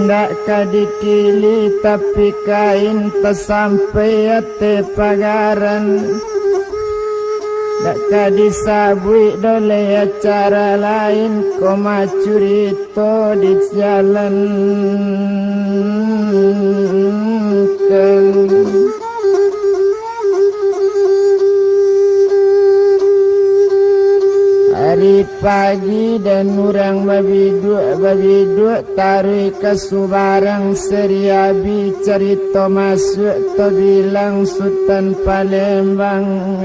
ndak kadikili tapi kain tersampai ate pagaran ndak kadisabui dole acara lain koma curito di jalan hari pagi dan orang babi dua taruh ke subarang seriabi cerita masuk to bilang Sultan Palembang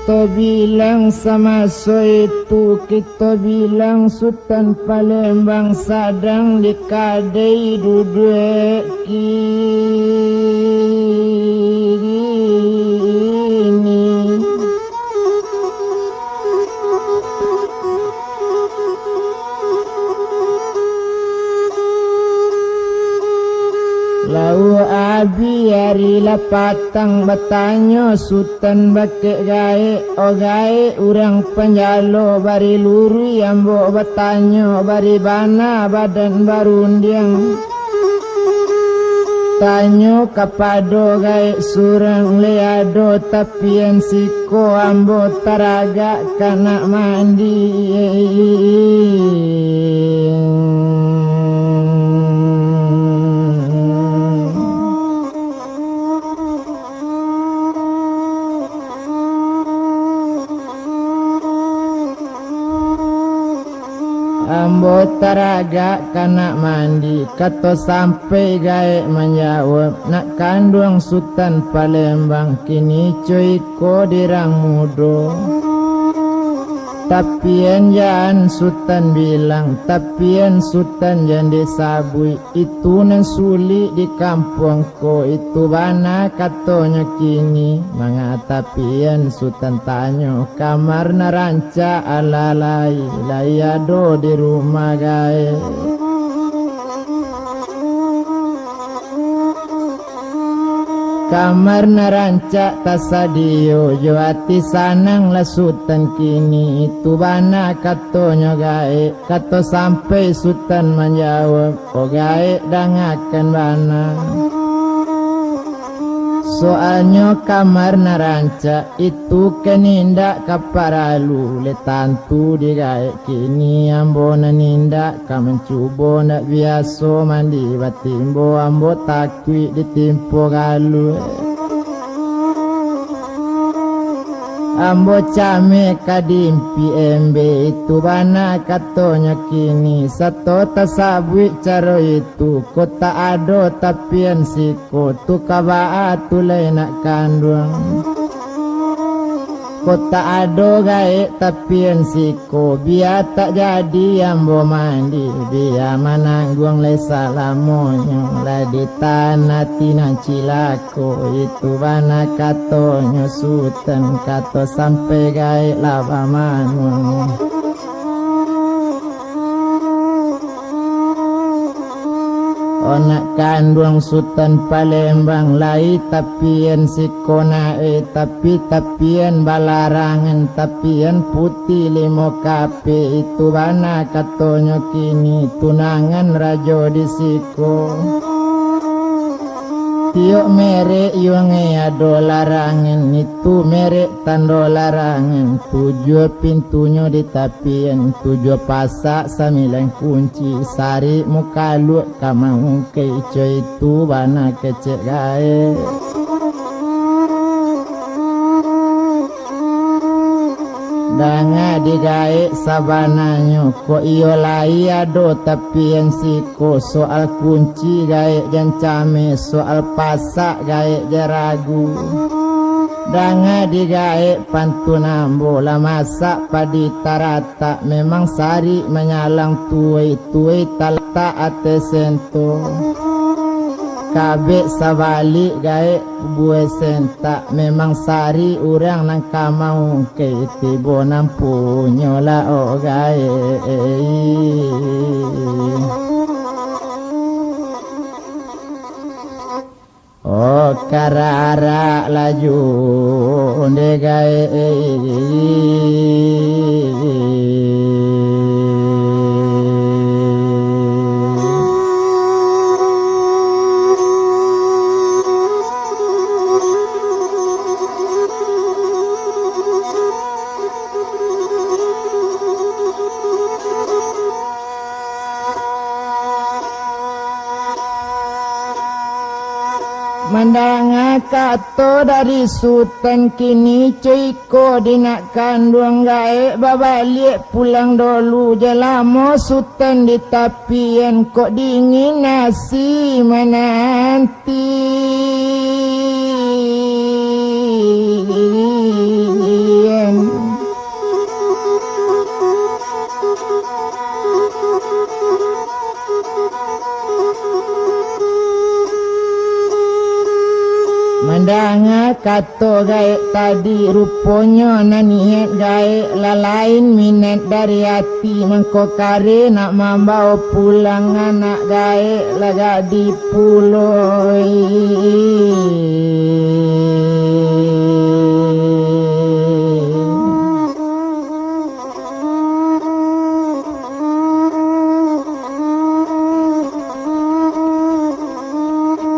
kita bilang sama itu kita bilang Sultan Palembang sadang dikadai duduk kini lau abi hari lapatang batanyo Sultan bake gae o gae urang penjalo bari luri ambo batanyo bari bana badan barundiang tanyo kapado gae surang leado tapien siko ambo taraga kana mandi ambo taraga kana mandi kato sampai gae menjawab nak kandung Sultan Palembang kini cuy ko dirang mudo tapien jangan Sultan bilang tapien Sultan jangan disabui itu nan suli di kampung ko itu bana katonya kini manga tapien Sultan tanyo kamar naranca alalai layado di rumah gae kamar naranca tasadio joati sanang la Sultan kini itu bana katonya gae kato sampai Sultan menjawab o gae dangakan bana soalnya kamar naranca itu kenindak kaparalu letantu digae kini ambo nanindak kamencubo ndak biaso mandi batimbo ambo takwi ditimpo galu ambo came kadimpi embe itu bana katonya kini sato tasabui caro itu kota ado tapien siko tu kabaa tulai nak kandung kota ado gae tapien siko biar tak jadi ambo mandi dia mananggung le salamonyo la di tanah tinan cilako itu bana katonyo Sultan kato sampai gae lava manu onak kandung Sultan Palembang lai tapien sikona tapi tapien balarangan tapien putih limo kape itu bana katonyo kini tunangan rajo di siko tiok merek yung ado larangan itu merek tando larangan tujuh pintunya di tapien tujuh pasak sambilan kunci sari muka lu kamang ke ijo itu bana kecek gae Danga digae sabananyo ko iyo lai ado tapi yang siko soal kunci gae jan came soal pasak gae jaragu. Danga digae pantunambo la masak padi tarata memang sari menyalang tuai talta ate sento. Kabe sabali gae bue senta memang sari urang nang kamau ke tibo nampunyo la o gae. O karara laju onde gae. Mandanga kato dari Sultan kini cuiko dinak kandung gae babalik pulang dulu jelamo Sultan di tapian kok dingin nasi menanti. Mandanga kato gae tadi ruponya naniat gae lalain minat dari hati mengko kare nak membawa pulang anak gae laga di puloi.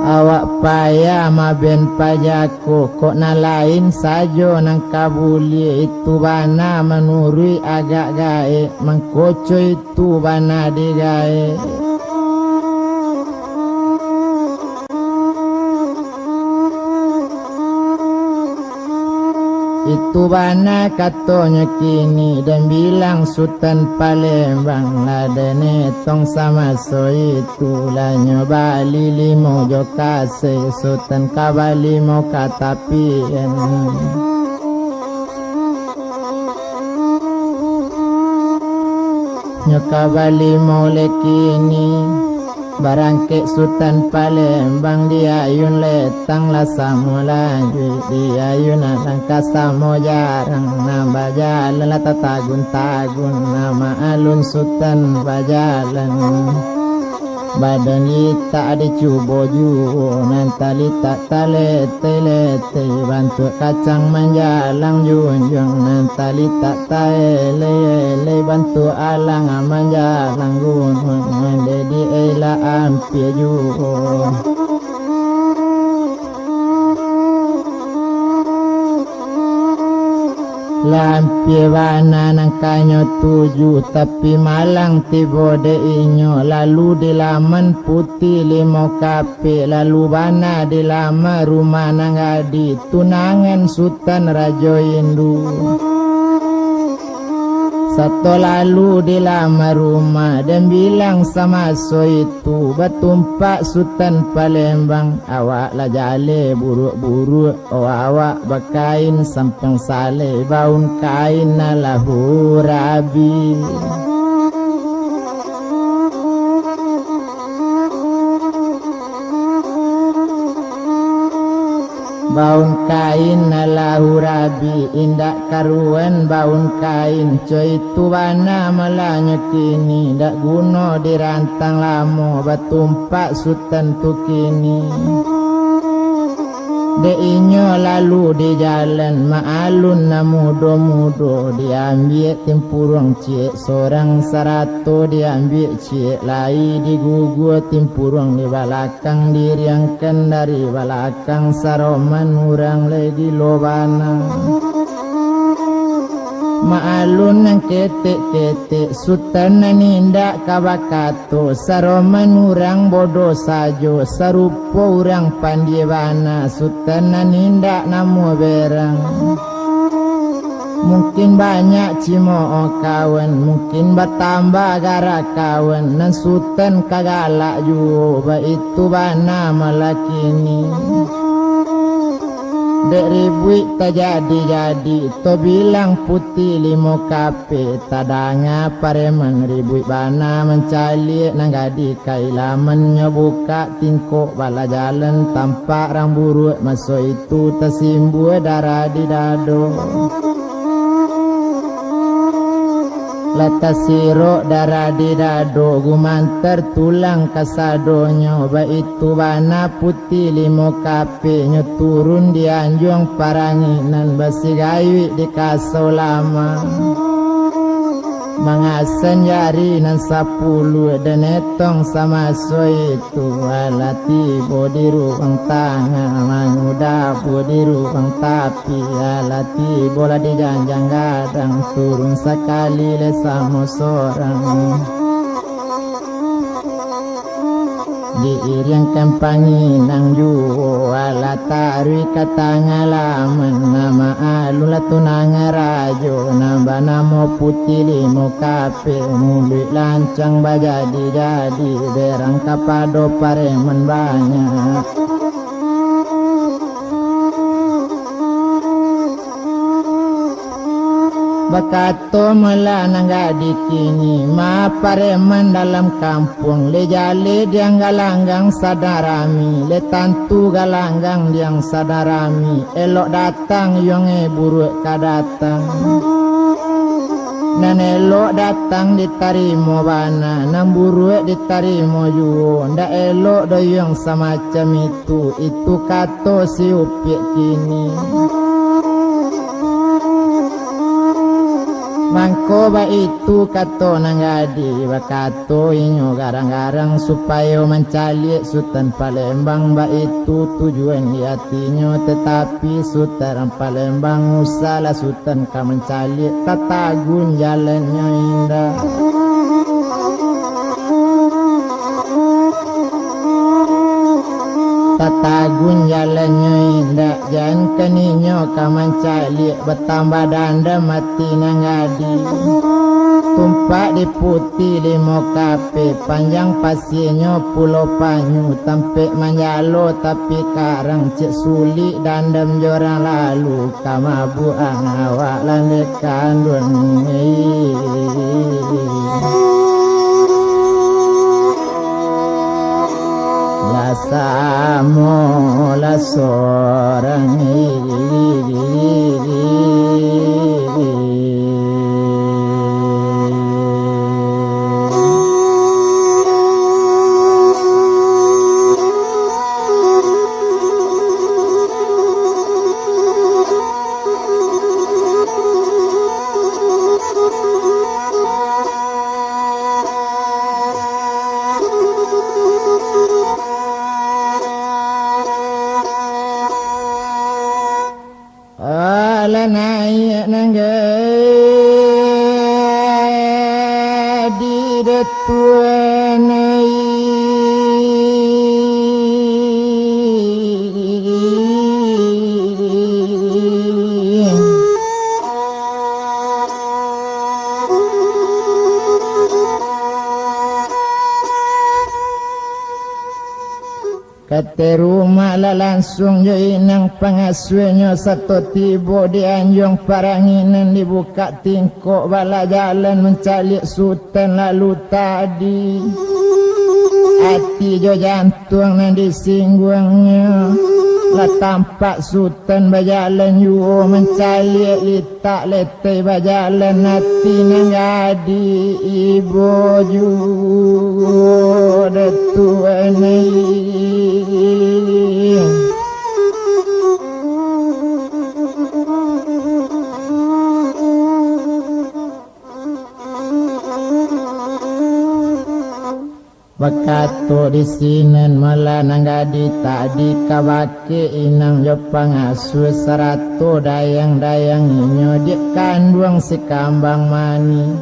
Awak payah maben pajaku kok nalain sajo nang kabuli itu bana menurui agak gae mengkoco itu bana digae. Itu bana katonya kini dan bilang Sultan Palembang ladene tong sama so itu lah nyobali limo jo kase Sultan kabali mo katapien. Nyokabali mo lekini barangke Sultan Palembang dia ayun letang la samulanju dia ayun langka samo jarang nama jalan la tagun nama alun Sultan bajalan badan lita di cuboju nantali tak talete bantu kacang menjalang junjung nantali tak tale bantu alang menjalang gunung dedi ela ampie ju. Lampie wana nang kanyo tuju tapi malang tibo de inyo lalu di laman putih limo kape lalu bana di lama rumah nang adi tunangan Sultan Rajo Indu. Satu lalu di lama rumah dan bilang sama so itu batumpak Sultan Palembang awak lah jale buruk-buruk awak bakain sampang sale baun kain nalahu rabi. Baun kain nalahu rabi indak karuan baun kain coy itu bana malanya kini dak guno dirantang lamo batumpak Sultan tu kini. De inyo lalu di jalan maalun na mudo-mudo diambil tempurung cik seorang 100 diambil cik lai digugur tempurung di balakang diriangkan dari balakang saroman urang lagi lobana. Maalun nang ketik-ketik Sultan nindak kabakato saroman urang bodoh sajo sarupo urang pandie bana Sultan nindak namo berang. Mungkin banyak cimo kawan, mungkin bertambah gara kawan, nan sultan kagalak juga itu bana malakini. Dek ribui tak jadi, to bilang putih limo kape, tadanga pareman ribui bana mencali nanggadi kailaman nyobuka tingkok bala jalan tampak ramburut masuk itu tersimbu darah di dado. Lata sirok darah di dado gumantar tulang kasadonyo ba itu bana putih limo kape nyo turun di anjung paranginan basi gawi di kasau lama mangasan jari nan 10 dan etong sama so itu alati bodi ruang tangan manguda bodi ruang tapi alati bola di janjang gadang turun sekali le sama seorang di iriang kempangi nang juo ala tarui kata ngalaman nama alula tunang rajo namba namo putih limo kape mulut lancang bajadi jadi derang kapado pareman banyak. Bakato mula nanggadi kini ma pareman dalam kampung le jale diang galanggang sadarami le tantu galanggang diang sadarami elok datang yang buruk kadatang nan elok datang ditarimo bana nan buruk ditarimo juo ndak elok doyong semacam itu kato si upik kini. Mangko ba itu kato nanggadi bakato inyo garang-garang supaya mencali Sultan Palembang ba itu tujuan di hatinya tetapi Sultan Palembang usalah Sultan ka mencali tatagun jalannya indah. Tatagun jalannya indah jangan keninyo kaman cali bertambah danda mati nanggadi tumpak di putih limo kape panjang pasirnya pulau panyu tampik manjalo tapi karang cek sulik dandam jorang lalu kamabu awak landekan dunia. Samo la seorang kate rumah lah langsung jadi nang pengasuhnya satu tiba di anjung paranginan dibuka tingkok bala jalan mencari Sultan lalu tadi hati jo jantung nan disinggungnya lah tampak Sultan berjalan yuo mencari litak letai berjalan hati nang gadi ibu juo detuan bakato di sinan malah nanggadi tadi kabake inang jo pangasuh serato dayang-dayang inyo di kandung si kambang mani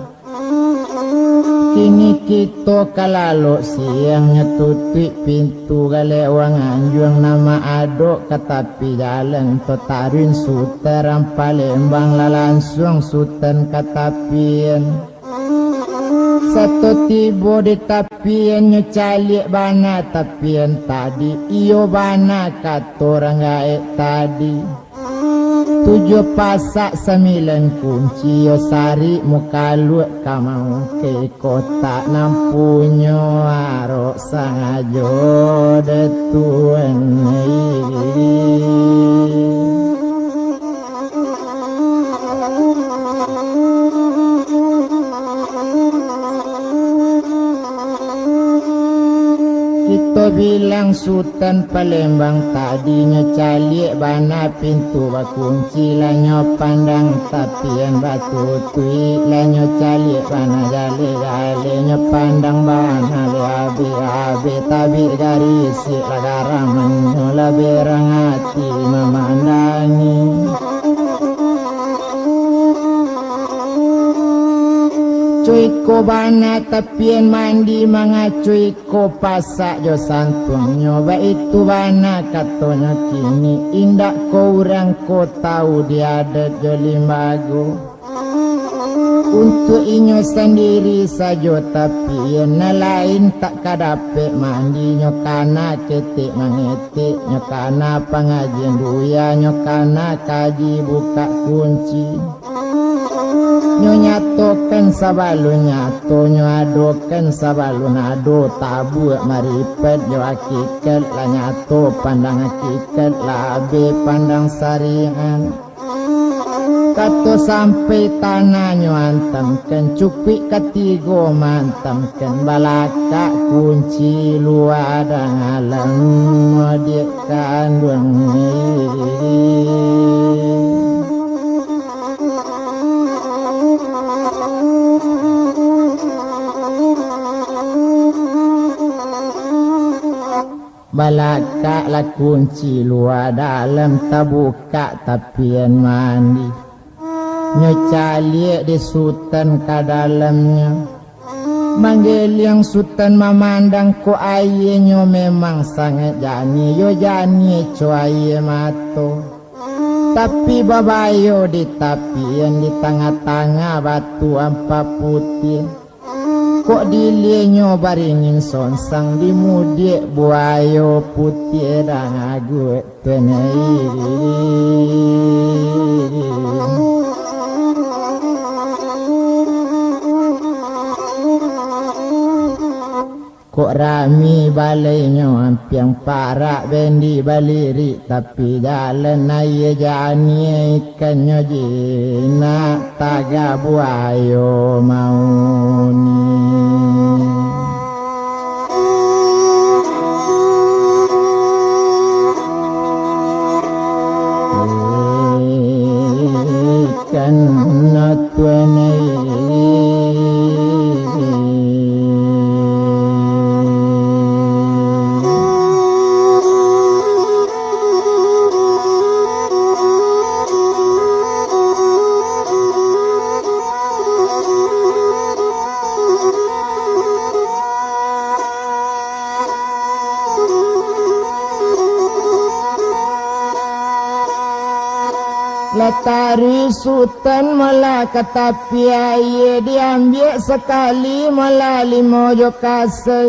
Kini kita kalalo siangnya tutup pintu gale wang anjuang nama adok katapi jalan totarin suteran Palembang la langsung suten katapian satu tibo di tapian nyecalik bana tapian tadi iyo bana katorang gaek tadi 7 pasak 9 kunci yo sari mukalu kamau ke kota nampunyo arok sangajo detuen Kita bilang Sultan Palembang tadinya calik bana pintu bakunci lanyo pandang tapian batu tui lanyo calik bana jale nyo pandang bana abe tabi garisi lagaraman nyo laberang hati memandangi cuy ko bana tapian mandi mga cuy ko pasak jo santung nyoba itu bana katonya kini indak ko urang ko tahu dia ada jo limbago untuk inyo sendiri sajo tapian na lain tak kadape mandi nyo kana ketik mangetik nyo kana pengajian duya nyo kana kaji buka kunci nyo nyatokan sabalu nyato nyo adokan sabalu nado tabu maripet yo akikat la nyato pandang akikat la abe pandang sarian kato sampai tanah nyo antamkan cupik katigo mantamkan balaka kunci luar dan alam modik kandung balaka la kunci luar dalam tabuka tapian mandi nyo calik di sultan ka dalamnya manggil yang sultan memandang ko aye nyo memang sangat jani yo jani co aye mato tapi babayo di tapian di tengah-tengah batu ampa putih kok dilinyo baringin sonsang di mudik buayo putih dan agut tenai kok rami balinyo ampiang parak bendi baliri tapi jalan aye jani ikanyo jina taga buayo mauni ikan natuanai Latari sultan malah katapi aye diambil sekali malah limojo kasai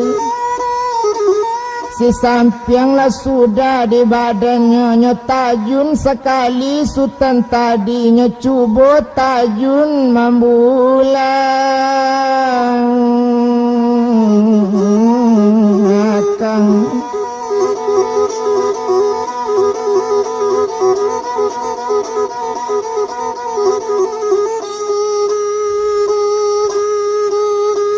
si sampiang lah sudah di badannya nyo tajun sekali sultan tadi nyo cubo tajun mambulang akang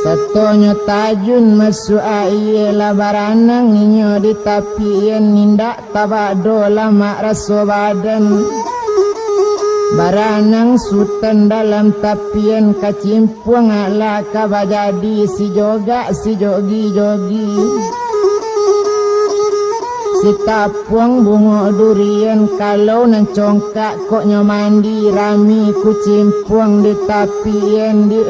satonyo tajun masuk aye la baranang inyo di tapian nindak tabado lama raso badan baranang sultan dalam tapian kacimpuang ala kabajadi si joga si jogi Si tapuang bunga durian kalau nan congkak kok nyo mandi rami ku cimpuang di tapian di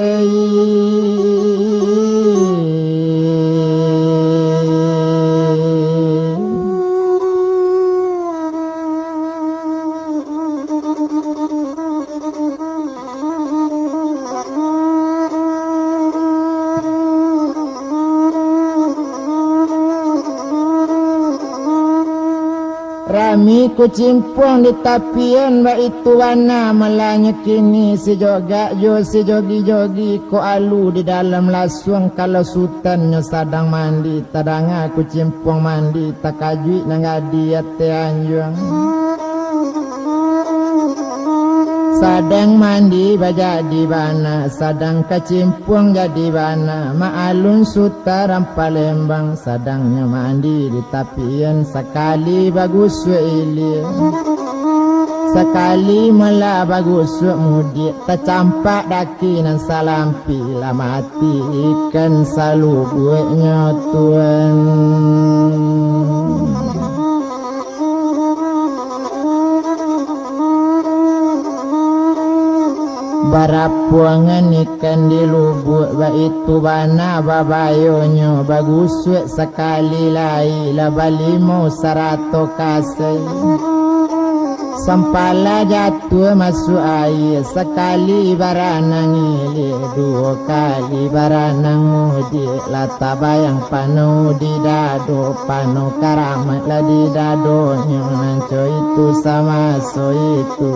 Rami ku cimpuang di tapian ba itu wana malanya kini si joga jo si jogi-jogi ko alu di dalam lasuang kalau sultannya sadang mandi tadanga ku cimpuang mandi takajui nangadi ate anjuang sadang mandi baja di bana sadang kacimpuang jadi bana maalun sutaram Palembang sadangnya mandi di tapian sekali bagus ili sekali mela bagus mudi tercampak daki nan salampi lah mati ikan salu buatnya tuan barapuangan ikan di lubuk ba itu bana babayonyo bagus sekali lai la balimo sarato kasai sampala jatuh masuk air sekali baranang ili dua kali baranang mudi lata bayang panu di dado panu karamat lah di dadonyo nanco itu sama so itu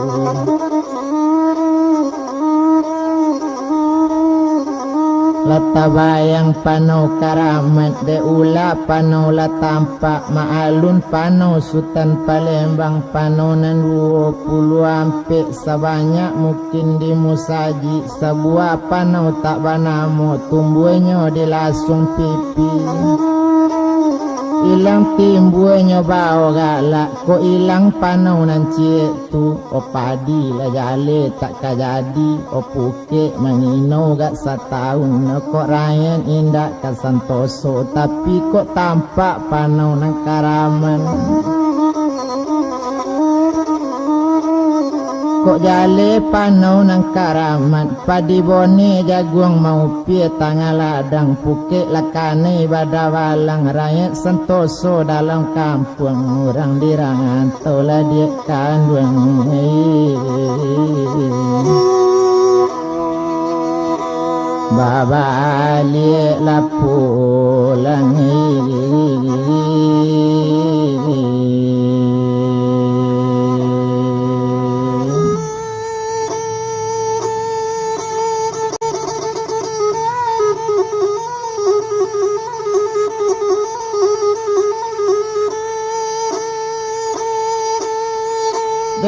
lata bayang pano karamat de ula pano la tampak maalun pano Sultan Palembang pano nan 20 ampe sebanyak mungkin di musaji sebuah pano tak banamo tumbuhnya di lasung pipi ilang timbuhnya bau galak ko ilang pano nan cik tu o padi la jale tak kajadi o puke manino gak setahun kok rayan indah ka santoso tapi kok tampak pano nan karaman kok jale pano nang karamat padi bone jagung mau pie tangah ladang puke lakane badawalang rakyat sentoso dalam kampung orang dirangan tola dia kandung baba liek lapulang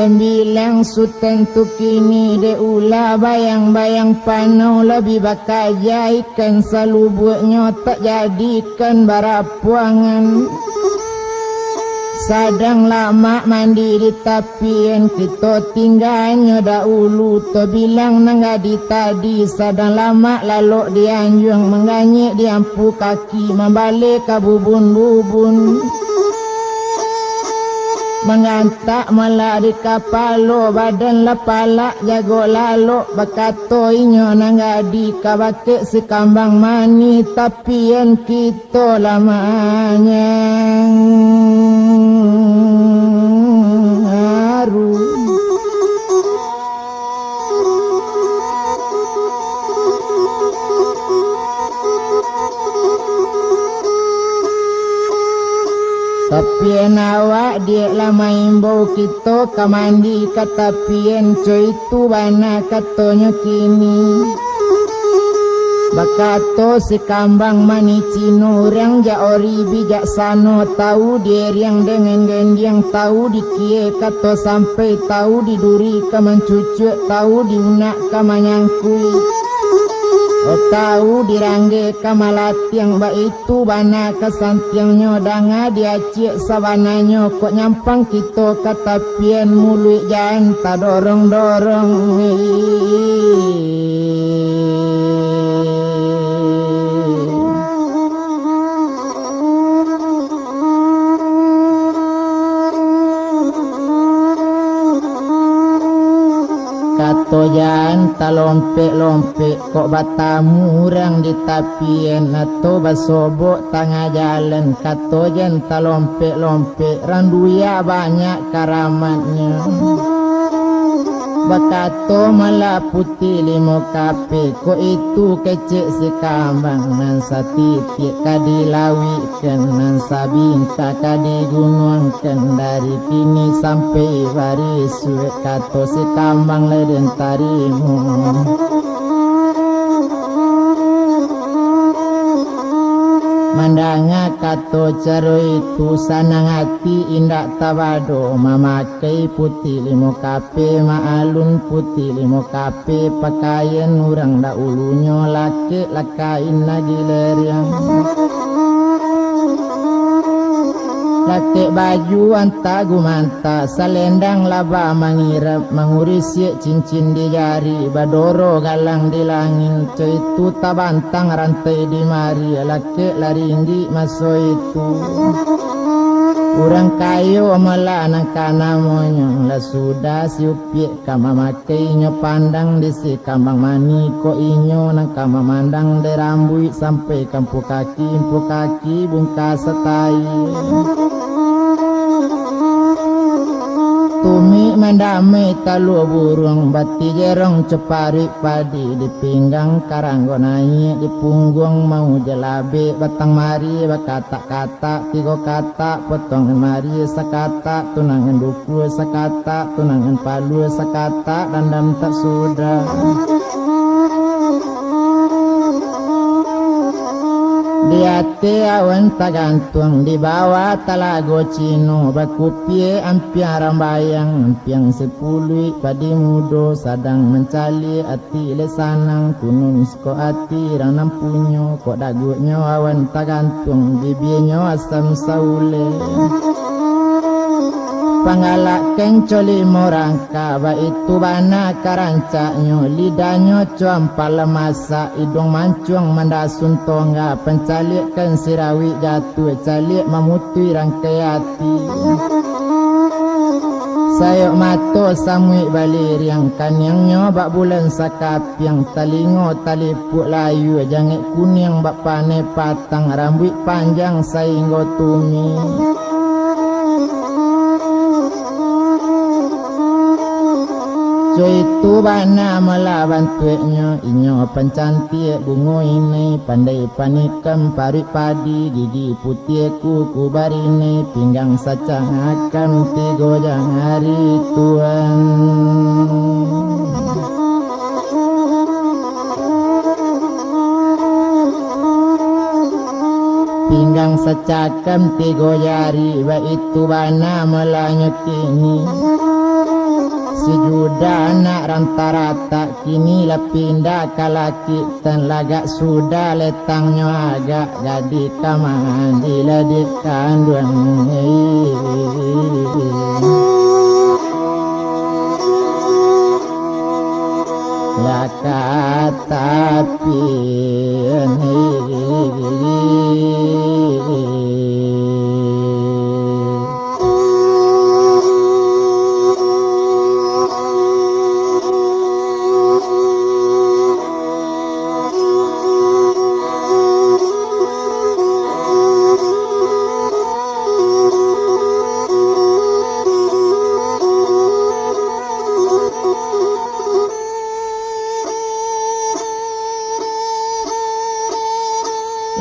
dan bilang Sultan tu kini de ula bayang-bayang pano lebih bakaja ikan selalu buatnya tak jadikan barapuangan sadang lama mandi di tapian kita tinggalnya dahulu tu bilang nanggadi tadi sadang lama lalu dianjung menganyik diampu kaki membalik ke bubun-bubun mengantak malah di kapalo badan lepalak jago lalu bakato inyo nanggadi kabake si kambang mani tapi yang kita lamanya haru tapien awak dia lama imbau kita kamandi katapien coy itu bana katanya kini bakato si kambang mani cino orang jaori bijaksana tahu dia yang dengan gendang tahu dikie kato sampai tahu diduri kamancucuk tahu diunak kamanyangkui oh tahu dirangge kamalati yang ba itu bana kesantiangnya danga dia cik sabananya kok nyampang kita katapian mulut jangan tak dorong-dorong Kato jan ta lompe-lompe kok batamu urang di tapien atau basobok tengah jalan. Kato jan ta lompe-lompe randuya banyak karamatnya. Bakato malah putih limo kape ko itu kecik si kambang nan satitik kadilawikan nan sabinta kadigunungkan dari kini sampai baris kato si kambang leden tarimu. Mandanga kato caro itu sanang hati indak tabado mamakai putih limo kape maalun putih limo kape pakaian urang da ulunyo laki lakain lagi leriang laki baju anta gumanta salendang laba mangirap mengurisi cincin di jari badoro galang di langit itu tabantang rantai di mari laki laringgi maso itu urang kayo malanang kanamonyo la sudah siupiek kamamakai nyo pandang di si kambang mani ko inyo nang kamamandang de rambui sampai kampu kaki bungkas setai. Tumi mandame talu burung bati jerong cepari padi di pinggang karanggo naik di punggung mau jelabe batang mari bakata-kata tiga kata potongan mari sakata tunangan duku sakata tunangan palu sakata dandam tak sudah. Di hati awan tagantung di bawah talago cino bakupie ampiaran bayang ampiang 10 padi mudo sadang mencali ati lesanang kunun sko ati ranam punyo kok dagunya awan tagantung bibirnya asam saule pangalak kencoli morangka ba itu bana karancaknyo lidahnya cuampal masa hidung mancung mandasun tongga pencalikan sirawi jatuh calik memutui rangkai hati sayok mato samui balir yang kanyangnya bak bulan sakap yang talingo talipuk layu jangit kuning bak pane patang rambut panjang sainggo tumi. Jo itu bana melawan tueknya inyo pencantik bungo ini pandai panikam parit padi gigi putih kuku barine pinggang sacang akan tigo jang hari Tuhan pinggang sacakam tigo jari ba itu bana melanyut kini sejuda anak rata-rata kini lah pindah kalaki dan lagak sudah letangnya agak jadi kaman diladikan duan lakat tapi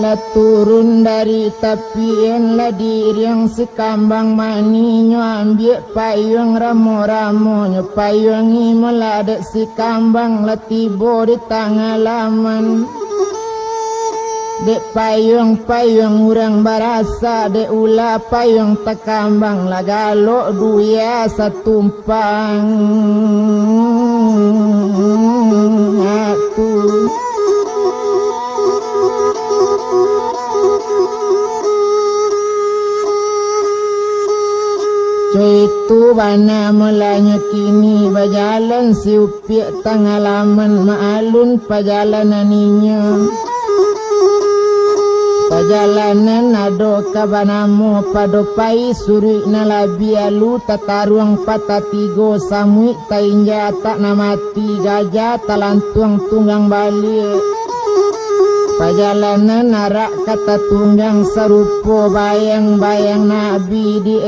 lah turun dari tapien lah diriang sekambang maninyo ambil payung ramo-ramo nyo payungi meladak si kambang lah tiba di tengah laman dek payung urang barasa dek ula payung takambang lah galok duya satumpang aku itu bana mulanya kini berjalan si upiak tengah laman maalun perjalanan inya Pajalanan ado kabanamu padopai suri nalabi alu tataruang patatigo samui tainja tak namati gajah talantuang tunggang balik. Pajalanan narak kata tunggang serupo bayang-bayang nabi di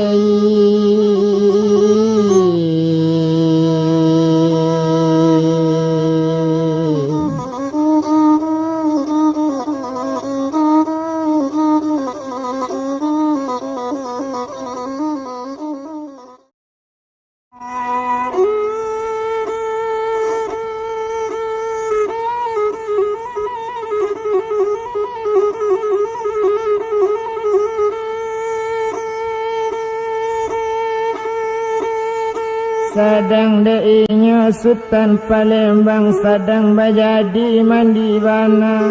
Sadang deinya Sultan Palembang sadang bajadi mandi bana.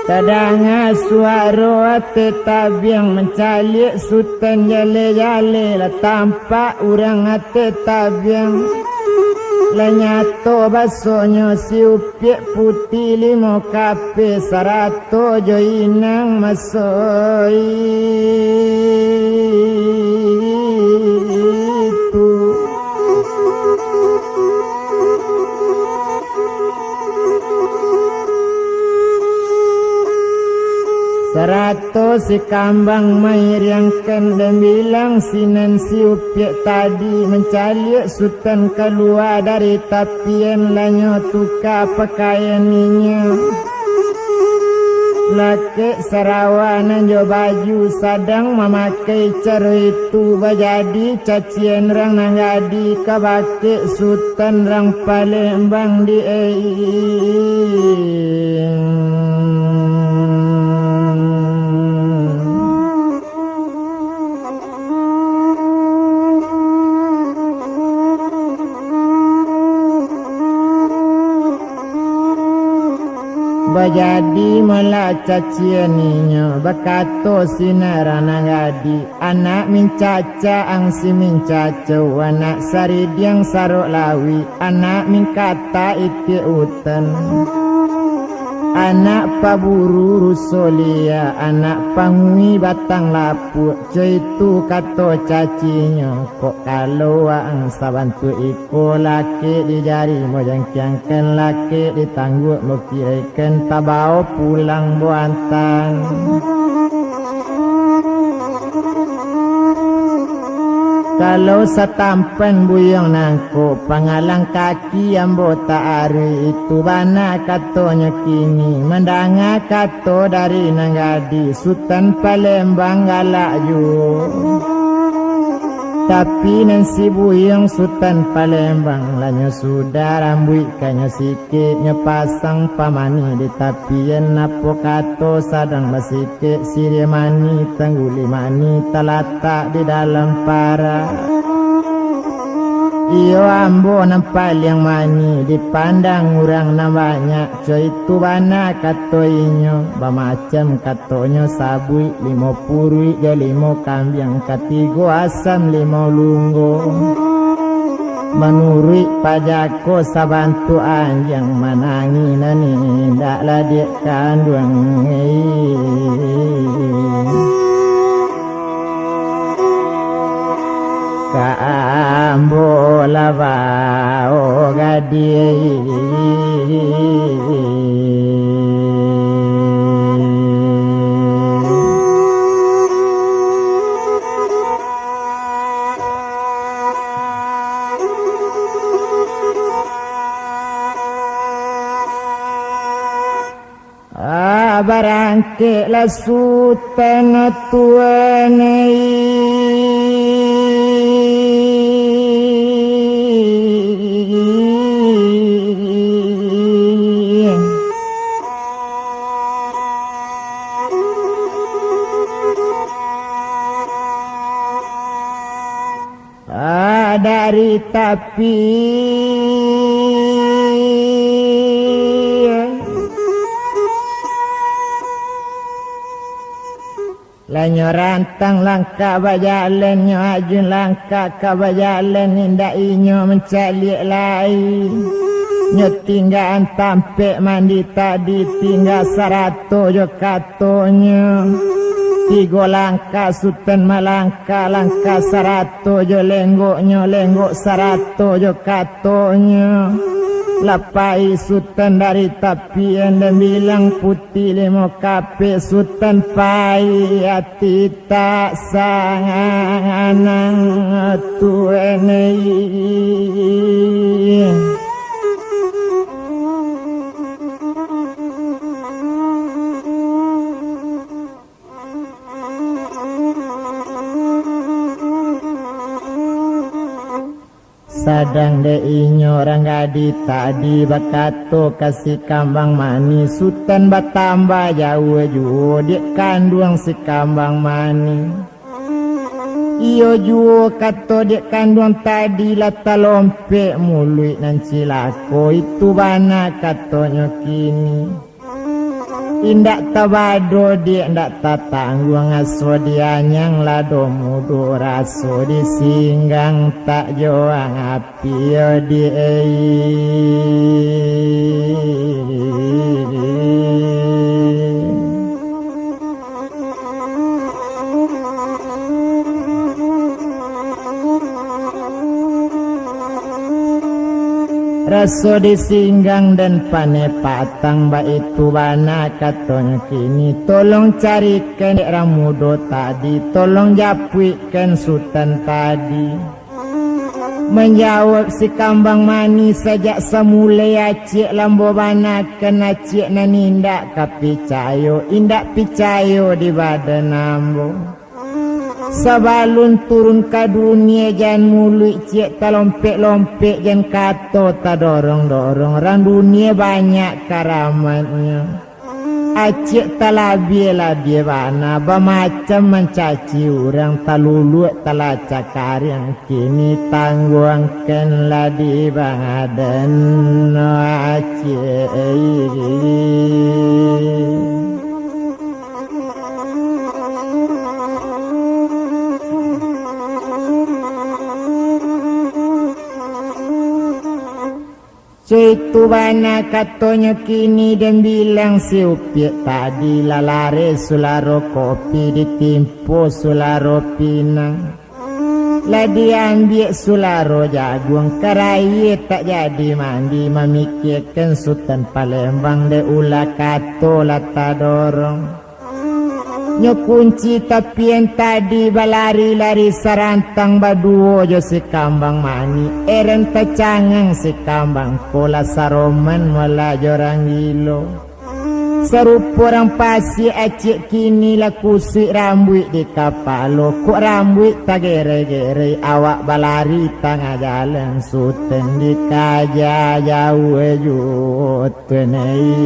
Tadanga suara tetabiang mencalik Sultan jale-jale lah tampak urang tetabiang. Lenyato basonya siupiak putih limo kape sarato joinang masoi. Sarato si kambang mairiangkan dan bilang sinan si upiak tadi mencalik Sultan keluar dari tapian lanyo tukar pakaiannya. Laki Sarawanan jo baju sadang memakai cara itu bajadi cacian rang nanggadi kabake Sultan rang Palembang di bajadi mula cacianinya bakato sinarana gadi anak mincaca angsi mincaca anak saridiang sarok lawi anak minkata iti utan anak paburu rusolia anak pangui batang lapuk itu kato cacinya kok kalau ang sabantu iko laki di jari mojang kiangkan laki ditangguk mukiraikan tabao pulang buantang. Kalau satampan buyong nangko pangalang kaki ambo taari itu bana katonya kini mendanga kato dari nanggadi Sultan Palembang galak ju. Tapi nansi buyong Sultan Palembang lanyo sudah rambut kanyo sikit pasang pamani di tapian napo kato sadang basike siri mani tangguli mani talatak di dalam para. Iyo ambo nampal yang mani dipandang urang namanya coy itu bana kato inyo bamacam katonyo sabui limo purui jo limo kambiang katigo asam limo lunggo menurui pajako sabantu anjang manangi nani ndak ladek kanduang Kambo lava o gadi barangke la Sultan tuanai dari tapi lanyo rantang langkah bajalan nyo ajun langkah kabajalan indah inyo mencalik lain Nyetinggaan tampe mandi tadi tinggal 100 jo katonya. 3 langkah Sultan malangkah langkah 100 jo lenggoknya lenggok 100 jo katonya. Lapai Sultan dari tapian dan bilang putih 5 kape Sultan pai hati tak sangang tuenei. Sadang de inyo orang gadi tadi bakato kasih kambang mani Sultan batambah jauh juo dek kandung si kambang mani. Iyo juo kato dek kandung tadi lata lompe mulut nan cilako itu bana katonyo kini. Indak tabado dia ndak tatangguang aso dia nyang lado mudo raso di singgang tak joang api di Raso disinggang dan pane patang ba itu bana katonya kini tolong carikan ramudo tadi tolong japuikan Sultan tadi. Menjawab si kambang manis sejak semula acik lambo bana kena acik nanindak kapicayo indak picayo di badan ambo. Sabalun turun ke dunia jan mulut cik ta lompek-lompek jan kato ta dorong-dorong orang dunia banyak karamatnya. Acik ta labie-labie bana bermacam mencaci orang ta luluh ta lacakar yang kini tangguangkanlah di badan acik. Itu bana katonya kini dan bilang si upiak tadi lalare sularo kopi ditimpo sularo pinang. Lah diambil sularo jagung karai tak jadi mandi memikirkan Sultan Palembang de ula kato lata dorong. Nyokunci tapi yang tadi balari-lari sarantang baduo jo si kambang mani eren tacangang si kambang kola saroman mala jorang gilo serupa orang pasi acik kini lakusi rambut di kapalo kok rambut tak gere-gere awak balari tengah jalan Sultan di kaja jauh jutenei.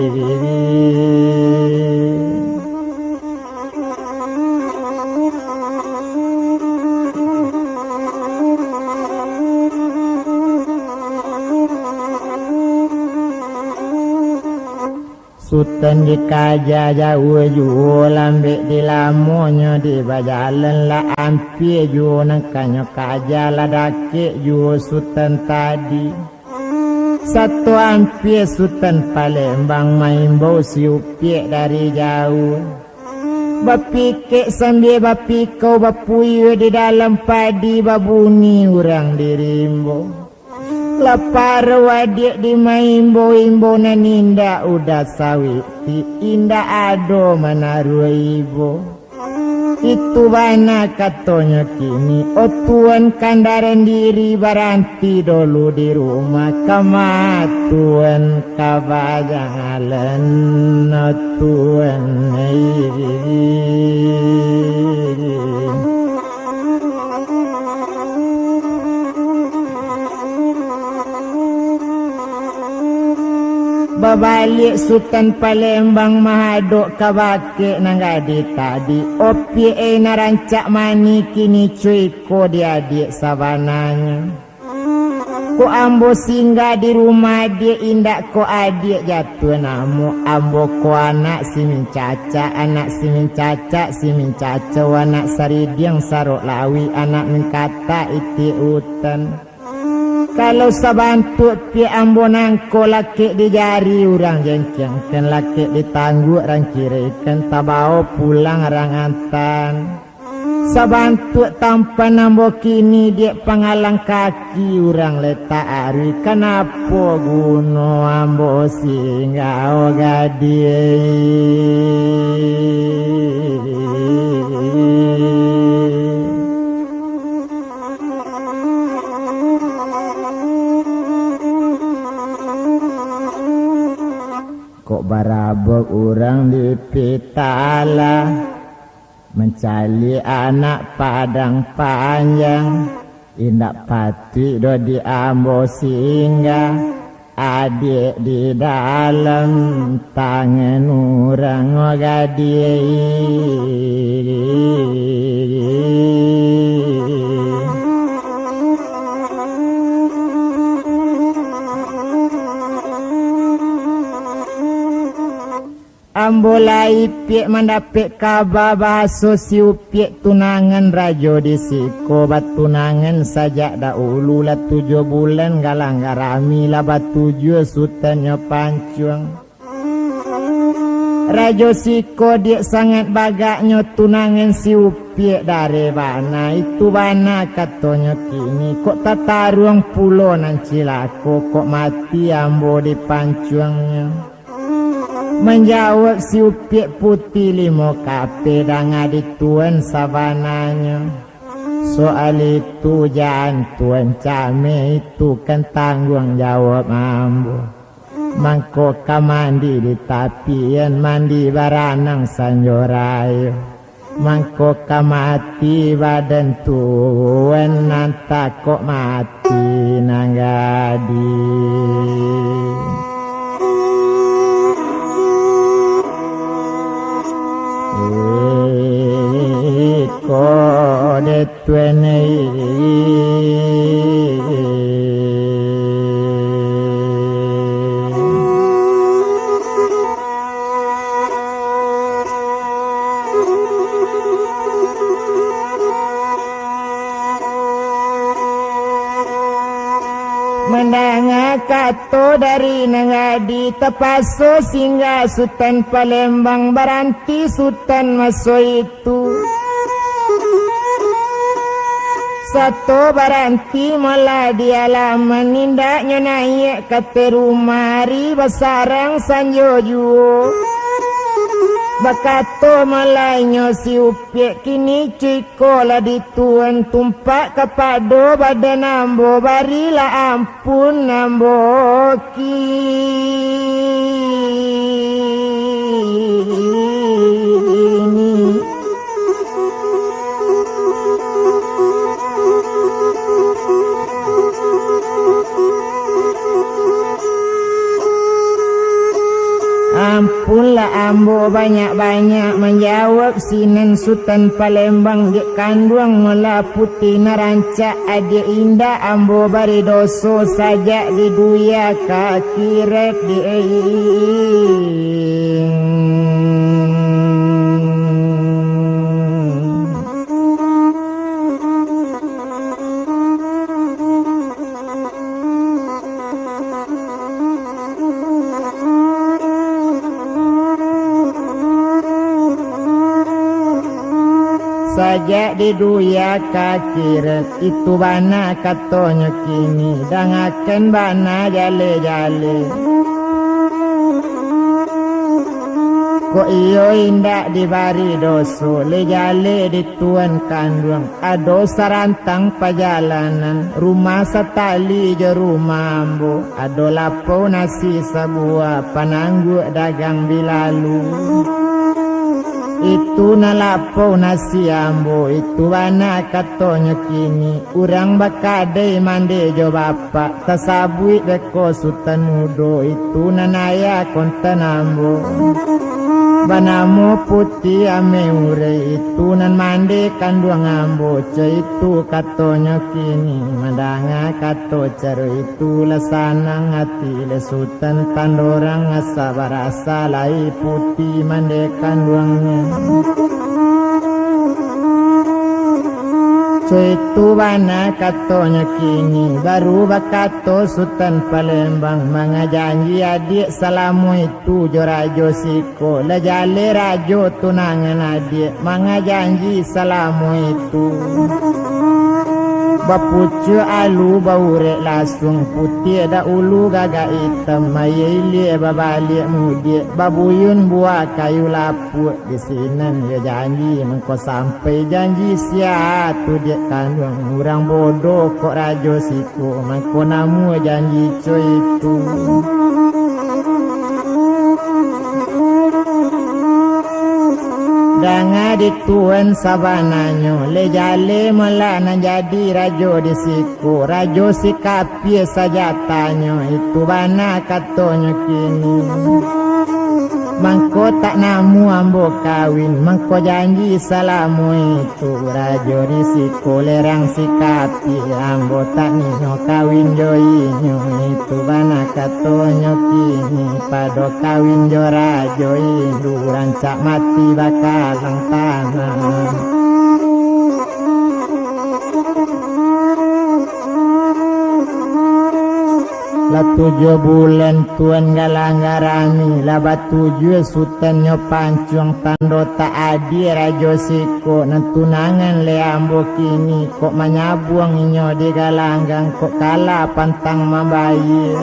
Sultan di kaja jauh jauh lambek di lamonyo di bajalan la ampie jauh nangkanyo kaja la dake jauh Sultan tadi. Satu ampie Sultan Palembang main bau si upiek dari jauh. Bapikek sambil bapikau bapuyu di dalam padi babuni orang dirimbo. Lapar wadik di maimbo-imbo naninda udah sawiti indah ado menaruh ibu. Itu bana katonya kini o tuan kandaran diri baranti dulu di rumah kamatuan kabajalan o tuan babalik Sultan Palembang mahadok kabake nanggadi tadi opi narancak mani kini cuy ko diadik sabananya ko ambo singgah di rumah dia indak ko adik jatuh namu ambo ko anak si mincaca anak si mincaca si mincaca anak saridiang sarok lawi anak minkata iti utan. Kalau sabantu pi ambo nangko laki di jari urang jengkeng kan laki ditangguh rang kiri kan tabao pulang rang antan. Sabantu tanpa nambo kini dia pangalang kaki urang letak ari kenapa guno ambo singgah kok barabok urang di pitala mencari anak padang panjang indak pati do di ambo singgah adik di dalam tangan urang gadie. Ambolai piek mendapik kabar bahasa si upiek tunangan rajo di siko batunangan sajak dahulu lah 7 bulan galang garami lah batujuh sutannya pancuang. Rajo siko dia sangat bagaknya tunangan si upiek dari bana itu bana katanya kini kok tataruang pulau nan cilako kok mati ambo di pancuangnya. Menjawab si upiek putih 5 kape danga di tuan savananya. Soal itu jangan tuan came itu kan tanggung jawab ambo. Mangko kamandi di tapian mandi baranang sanjorayo. Mangko kamati badan tuan nanta kok mati nanggadi. Kode tuene mendengar kato dari nangadi tepaso singgah Sultan Palembang baranti Sultan maso itu satu baranti malah dia lama nindaknya naik ke rumah hari basarang sanjojo bakato malainya si upiek kini ciko lah dituan tumpak kepada badan ambo barilah ampun ambo kini. Ampunlah ambo banyak-banyak menjawab sinan Sultan Palembang di kandung mula putih narancak adik indah ambo bari doso sajak di duya kaki rek di sajak di duya kakiran itu bana katanya kini dangakan bana jale-jale kok iyo indak dibari doso le-jale di tuan kandung ado sarantang pajalanan rumah satali je rumah ambo ado lapau nasi sebuah pananggu dagang bilalu. Itu nalapau nasi ambo itu bana katanya kini urang bakadai mande jo bapak tasabui deko Sultan mudo itu nanaya konten ambo banamo putih ame ure itu nan mande kandung ambo itu katanya kini mandanga kato caro itu lesanang hati le Sultan tandorang asa barasa lai putih mande kandungnya Itu bana katanya kini baru bakato Sultan Palembang mga janji adik salamu itu jo rajo siko lejale rajo tunangan adik mga janji salamu itu bapucu alu baurek langsung putih da ulu gagak hitam mayeli babalik mudik babuyun buah kayu lapuk di sini ya janji mengko sampai janji sia tu dia kandung orang bodoh kok rajo siku mengko namu janji coy itu Danga di tuan sabananyo le jale melana jadi rajo di siku rajo sikapi sajatanyo itu bana katonyo kini mangko tak namu ambo kawin mangko janji salamu itu rajo di siku lerang sikapi ambo tak nino kawin joinyo itu bana katonyo kini pado kawin jo rajo indu rancak mati bakalang tanah La 7 bulan tuan galanggarami Laba 7 sultan nyo pancuang tando tak adi rajo siko Nantunangan le ambo kini Kok manyabuang inyo di galanggang Kok kalah pantang mabayi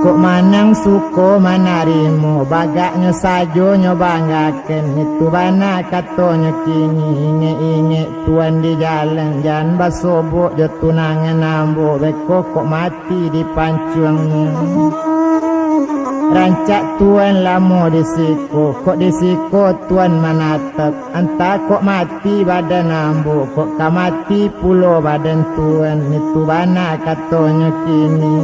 Kok manang suko manarimo Bagaknya sajo nyo banggaken Itu bana katonyo kini Inge-inge tuan di jalan Jangan basobok jo tunangan ambo Beko kok mati di pancuangnya Rancak tuan lamo di siko Kok di siko tuan manatap Entah kok mati badan ambo Kok kamati pulo badan tuan Itu bana katonyo kini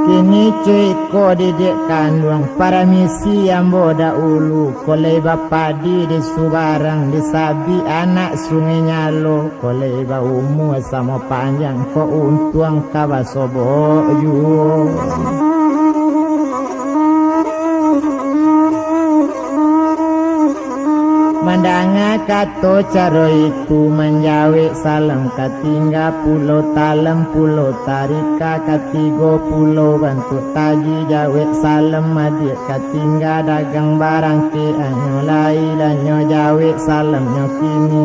Kini cuy ko didik kandung para misi yang boda ulu kolei bapadi di Subarang di Sabi anak sungai Nyalo kolei ba umur sama panjang ko untuang kabasobo yu Mandanga kato caro itu menjawe salam katingga pulau talam pulau tarika katigo pulau bantu taji jawe salam adik katingga dagang barang ke anyo lailanyo jawe salam nyo kini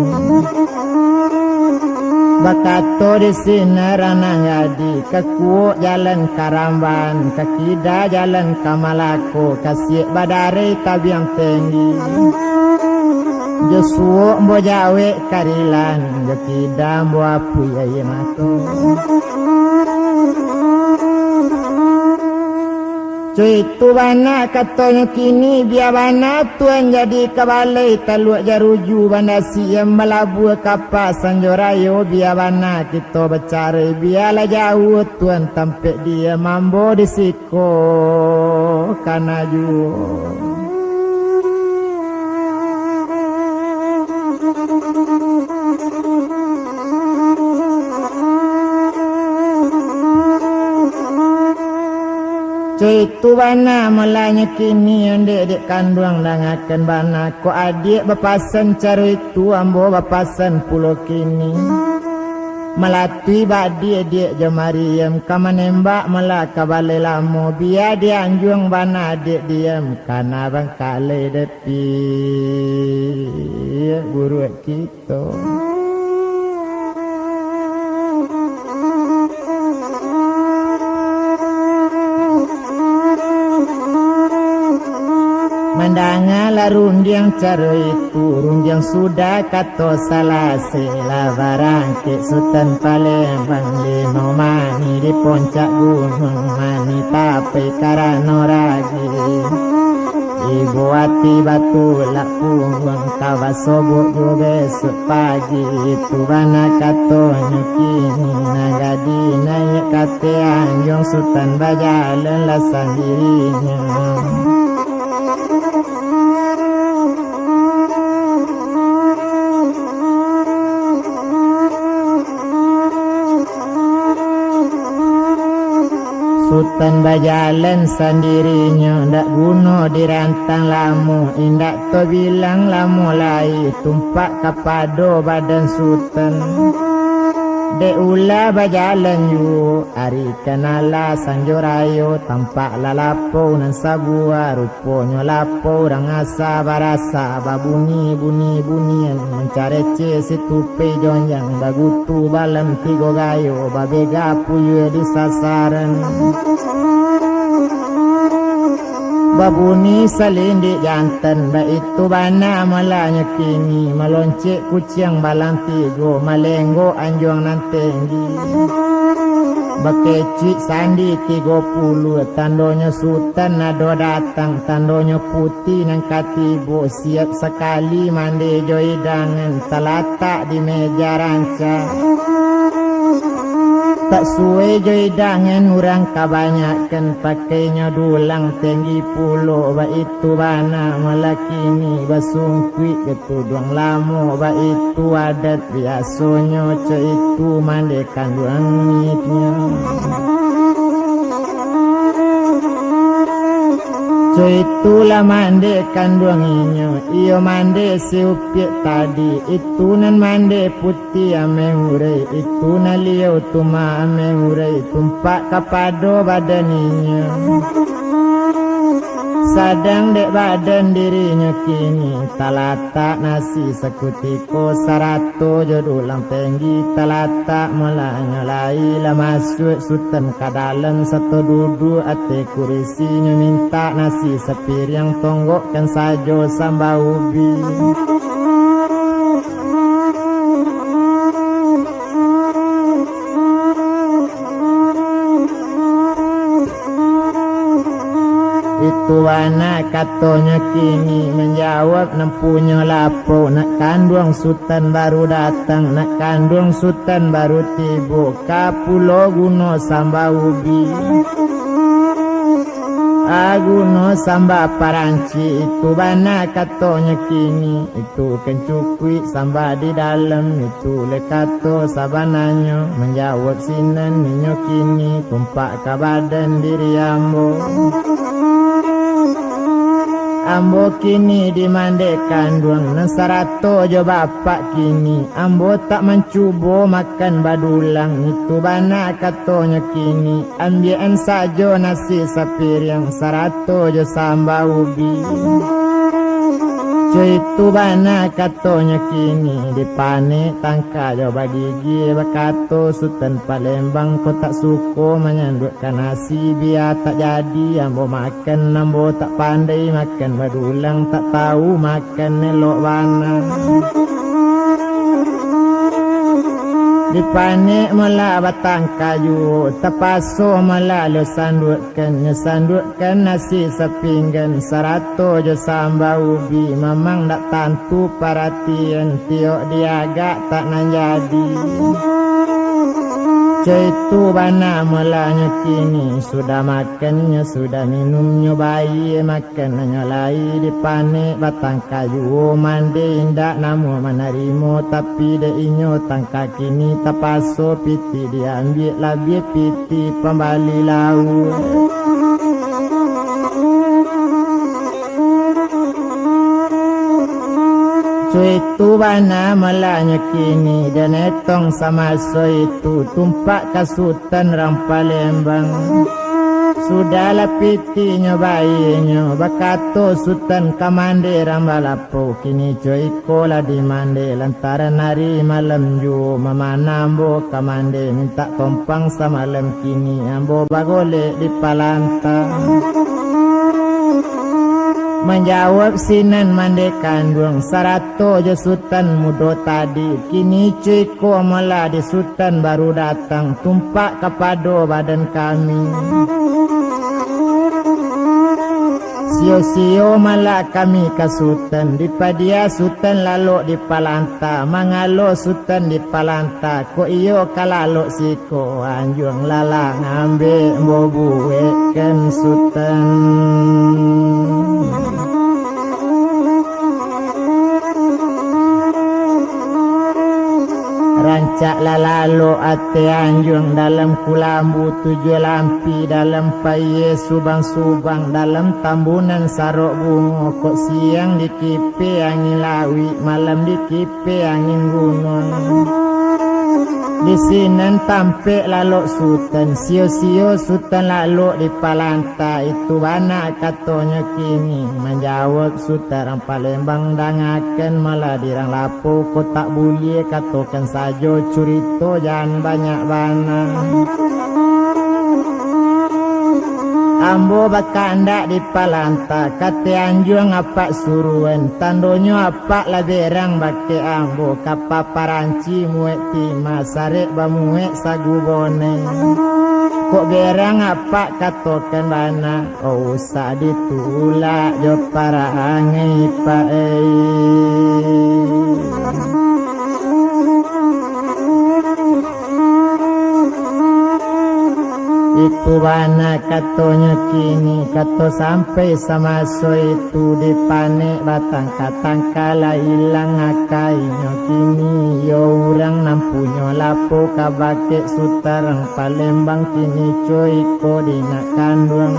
Bakato di sini ranang adi kekuo jalan Karamban kakida jalan Kamalako kasih badare tabiang tinggi Josuo mbo jawe karilan Jokida mbo apu ya mato Cuy itu bana katanya kini biar bana tuan jadi kabalai taluak jaruju bana siam melabu kapas sanjorayo biar bana kita bercara biarlah jauh tuan tampek dia mambo di siko kana juo Cuy itu bana melanya kini yang dek kandung dangakan bana Ko adik bapasan cara itu ambo bapasan pulau kini Melatui badi adik jamariam Kama nembak melaka balai lamo Biar dia anjung bana adik diam Karena bang kalai depi Guru kita Mandanga la rundiang caro itu Rundiang sudah kato salase La barangke Sultan Palembang Lino mani di puncak gunung Mani tapai karano ragi Ibu hati batu lak punggung Kawasobok jo besok pagi Itu bana katonyo kini Nagadi naik kate anjong Sultan bajalan lasan dirinya Sultan bajalan sendirinya, ndak guna dirantang lamu, indak to bilang lamu lai, tumpak kapado badan sultan. Dek ula bajalan yu, ari kenala sanjorayo, tampak lalapo nan sabua, ruponya lapo, rangasa barasa, babuni-buni-bunian, mencarece situpe jonjang, bagutu balam tigo gayo, babega puyu di sasaran. Babuni salindi jantan, ba itu bana malanya kini, meloncek kucing balang tigo, malenggo anjuang nantenggi. Bakeci sandi 30, tandonya sultan nado datang, tandonya putih nang katibo, siap sekali mandi joidangan, talatak di meja ranca. Tak suwe joidangan urang kabanyakan, pakainya dulang tinggi pulo, ba itu bana malakini basungkwi ketudung lamo, ba itu adat biasonyo, ce itu mandekan duangitnya. So itulah mande kandungannya, iyo mande siupiak tadi, itu nan mande putih ame urai, itu nan liau tuma ame urai, tumpak kapado badaninya. Sadang dek badan dirinya kini, talatak nasi sekutiko sarato jodolang tinggi, talatak mulanya lai masuk sultan ke dalam satu duduk ate kurisinya, minta nasi sepiring tonggokkan sajo sambal ubi. Itu anak katanya kini menjawab, nempunya lapo, nak kandung sultan baru datang, nak kandung sultan baru tiba, kapulo guno samba ubi. Aguno samba paranci, itu bana katanya kini, itu kencukui samba di dalam, itu lekato sabananya, menjawab sinan minyo kini, tumpak ke badan diri ambo. Ambo kini dimandekan duang nasarato jo bapak kini, ambo tak mencubo makan badulang, itu bana katonya kini, ambian sajo nasi sapiring sarato jo samba ubi. Itu bana katonya kini, dipane tangka jo bagigi bakato, sultan Palembang ko tak suko menyandukkan nasi, biar tak jadi ambo makan, ambo tak pandai makan badulang, tak tahu makan elok bana. Dipane mula batang kayu, tapaso mula lo sandukkan nasi sepinggan, sarato jo samba ubi, memang tak tantu perhatian, tiok diagak tak nanjadi. Itu bana mulanya kini, sudah makannya, sudah minumnya bayi, makannya lai dipane batang kayu, mandi indak namu menarimo, tapi de inyo tangka kini, tapaso piti diambil labie piti pembali laut. Itu bana malanya kini, dan etong sama so itu, tumpak kasutan orang Palembang. Sudahlah pitinya bayinya, bakato sultan kamande rambalapo, kini coiko lah dimande, lantaran hari malam ju, mama nambo kamande, minta kompang samalam kini, ambo bagole di palantang. Menjawab sinan mande kandung, sarato jo sultan mudo tadi, kini ciko mula di sultan baru datang, tumpak kapado badan kami. Sio-sio malah kami ke sultan, dipadia sultan lalu di palanta, mangalo sultan di palanta, ko iyo kalalo siko, anjuang lala ngambe bobuekan sultan. Cak lalalo ate anjung dalam kulambu tujuh lampi dalam paye subang-subang dalam tambunan sarok bungo kok siang dikipe angin lawi malam dikipe angin gunung di sinan tampe lalok sultan sio-sio sultan lalok di palanta itu bana katonya kini menjawab sultan Palembang dangaken malah dirang lapo kotak bulie katokan sajo curito jangan banyak bana ambo bakanda di palanta kate anjung apa suruan tandonyo apa laberang bake ambo kapa paranci muek tima sarek bamuek sagubone kok berang apa katokan bana oh usah ditulak jo para angai pae itu bana katonya kini kato sampai sama so itu dipanek batang katang kala hilang akainya kini yo urang nampunyo lapo kabake sutarang Palembang kini coy ko dinak kandung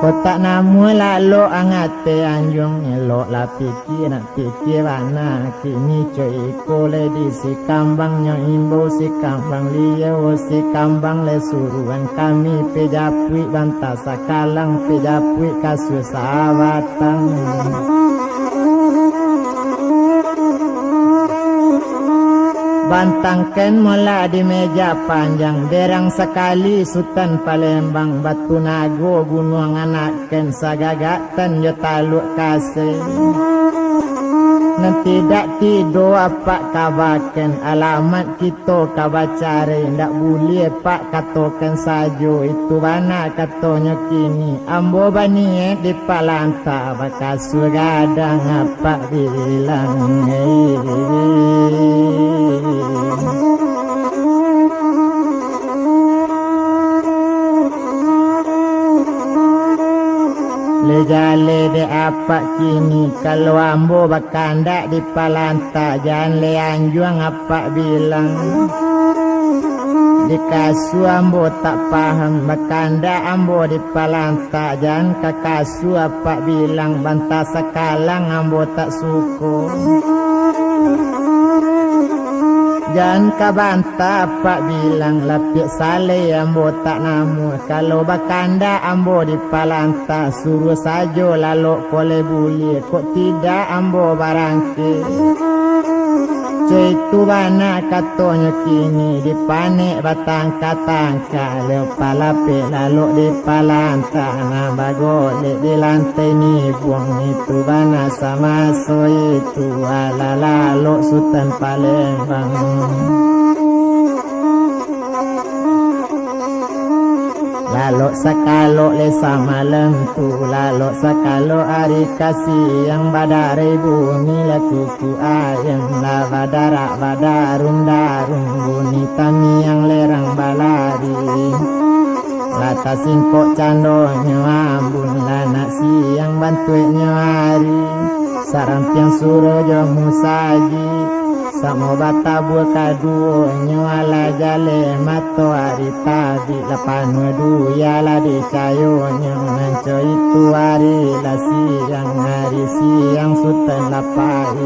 kotak namu lalo angate anjung elok la pikir nak pikir bana kini coy ko le di si kambang nyo imbo si kambang liyo si kambang le suruhan kami pejapui bantah sakalang pejapui kasus sahabatang bantangkan mula di meja panjang derang sekali Sultan Palembang batu nago gunung anaken sagagatan yo taluk kasih nanti tidak tidur apa kabakan alamat kita kabacare ndak boleh pak katokan sajo itu bana katonya kini ambo bani di palanta bakasu gadang apa bilang lejale de apa kini kalau ambo bakanda di palanta jangan le anjuang apa bilang di kasu ambo tak paham bakanda ambo di palanta jangan ke kasu apa bilang bantah sakalang ambo tak suko jangan kabanta apa bilang lapik sale ambo tak namu kalau bakanda ambo di palanta suruh sajo lalok kole buli kok tidak ambo barangke itu bana katonya kini dipanek batang katang kalau palape lalok di palanta na bagole di lantai ni buang itu bana sama so itu ala lalok Sultan Palembang lalok sakalo le sama lentu lalok sakalo hari kasih yang badare bumi la kuku ayam la badara badarun darun buni tami yang lerang balari lata singkok candonyo ambun la nasi yang bantunya hari sarampiang suruh jomu saji samo bata buah kadu nyala jale mato hari tadi lapan wedu yala di cayonyo nanco itu hari la siang Sultan lapai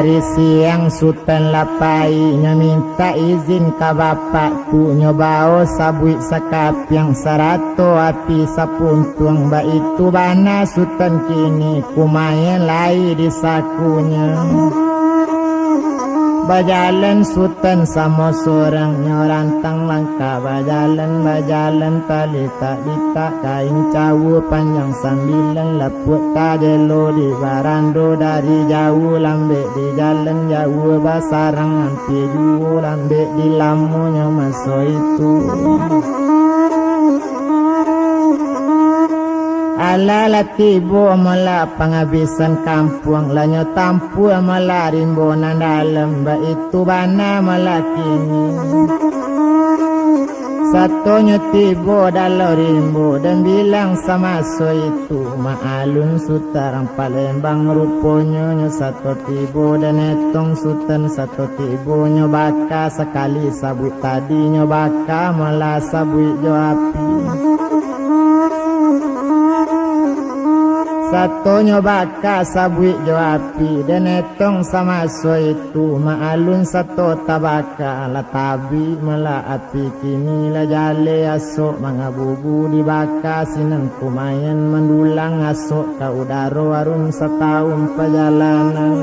hari siang Sultan lapai minta izin ka bapakku nyobao sabui sakap yang sarato api sapuntung ba itu bana Sultan kini kumain lai di sakunya bajalan Sultan sama seorang nyorantang langkah bajalan tali tak ditak kain cawu panjang sambilan laput kadelo di barando dari jauh lambek di jalan jauh basarang ampi jauh lambek di lamunya masuk itu ala latibo mala penghabisan kampung lanyo tampu mala rimbonan dalam ba itu bana mala kini Satunya tiba dalam rimbo dan bilang sama so itu ma'alun sutarang Palembang rupanya satu tiba dan etong sultan satu tiba nyobaka sekali sabut tadi nyobaka malah sabut jo api. Satu nyobaka sabui jo api dan etong sama so itu ma'alun satu tabaka la tabi mala api kini la jale asok mangabubu dibaka sinang kumayan mendulang asok ka udaro arun setahun perjalanan.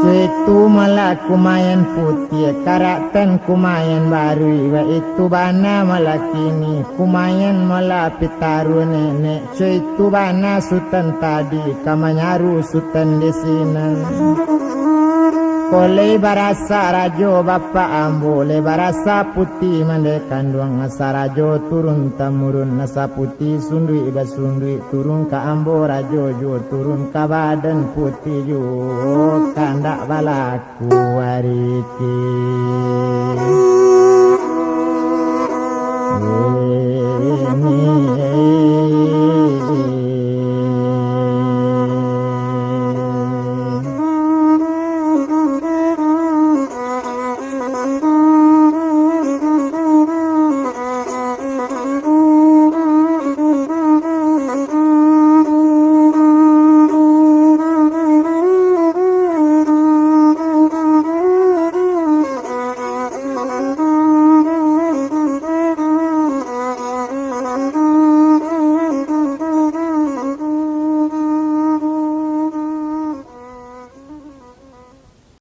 Itu malah kumayan putih karakter kumayan baru wa itu bana malah kini kumayan malah pitaru nenek itu bana sultan tadi kamanyaru sultan di sini kolei barasa rajo bapa ambo le barasa putih mande kandung asa rajo turun tamurun nasa putih sundui basundui turun ka ambo rajo jo turun ka badan putih jo kandak balaku wariki.